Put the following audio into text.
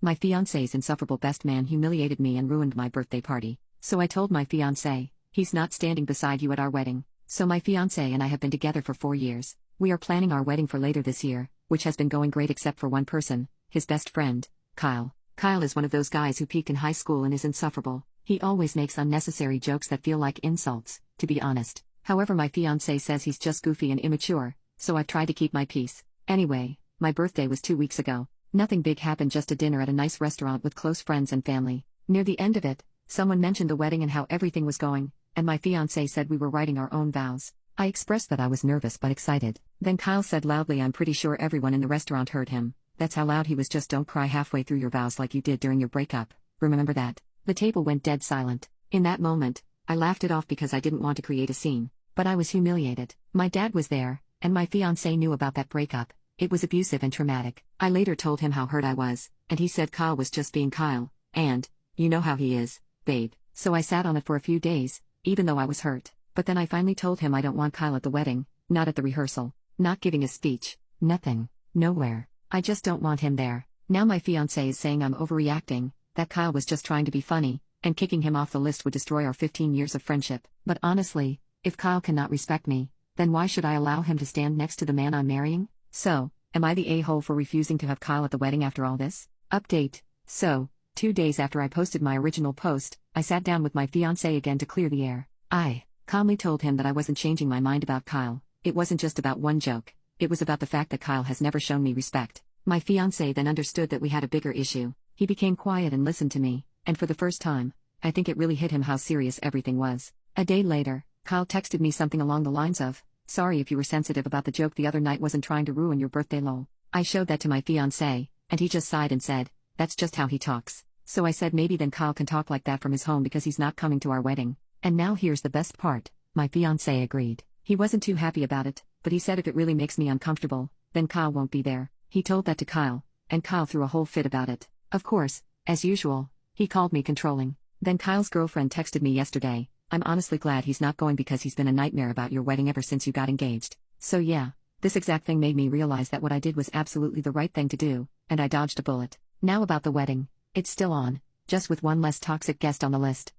My fiancé's insufferable best man humiliated me and ruined my birthday party. So I told my fiancé, he's not standing beside you at our wedding. So my fiancé and I have been together for 4 years. We are planning our wedding for later this year, which has been going great except for one person, his best friend, Kyle. Kyle is one of those guys who peaked in high school and is insufferable. He always makes unnecessary jokes that feel like insults, to be honest. However, my fiancé says he's just goofy and immature, so I've tried to keep my peace. Anyway, my birthday was 2 weeks ago. Nothing big happened, just a dinner at a nice restaurant with close friends and family. Near the end of it, someone mentioned the wedding and how everything was going, and my fiancé said we were writing our own vows. I expressed that I was nervous but excited. Then Kyle said loudly, I'm pretty sure everyone in the restaurant heard him. That's how loud he was. Just don't cry halfway through your vows like you did during your breakup. Remember that? The table went dead silent. In that moment, I laughed it off because I didn't want to create a scene. But I was humiliated. My dad was there, and my fiancé knew about that breakup. It was abusive and traumatic. I later told him how hurt I was, and he said Kyle was just being Kyle, and, you know how he is, babe. So I sat on it for a few days, even though I was hurt. But then I finally told him I don't want Kyle at the wedding, not at the rehearsal, not giving a speech, nothing, nowhere. I just don't want him there. Now my fiancé is saying I'm overreacting, that Kyle was just trying to be funny, and kicking him off the list would destroy our 15 years of friendship. But honestly, if Kyle cannot respect me, then why should I allow him to stand next to the man I'm marrying? So, am I the a-hole for refusing to have Kyle at the wedding after all this? Update. So, 2 days after I posted my original post, I sat down with my fiancé again to clear the air. I calmly told him that I wasn't changing my mind about Kyle. It wasn't just about one joke. It was about the fact that Kyle has never shown me respect. My fiancé then understood that we had a bigger issue. He became quiet and listened to me, and for the first time, I think it really hit him how serious everything was. A day later, Kyle texted me something along the lines of, sorry if you were sensitive about the joke the other night, wasn't trying to ruin your birthday lol. I showed that to my fiancé, and he just sighed and said, that's just how he talks. So I said maybe then Kyle can talk like that from his home because he's not coming to our wedding. And now here's the best part, my fiancé agreed. He wasn't too happy about it, but he said if it really makes me uncomfortable, then Kyle won't be there. He told that to Kyle, and Kyle threw a whole fit about it. Of course, as usual, he called me controlling. Then Kyle's girlfriend texted me yesterday, I'm honestly glad he's not going because he's been a nightmare about your wedding ever since you got engaged. So yeah, this exact thing made me realize that what I did was absolutely the right thing to do, and I dodged a bullet. Now about the wedding, it's still on, just with one less toxic guest on the list.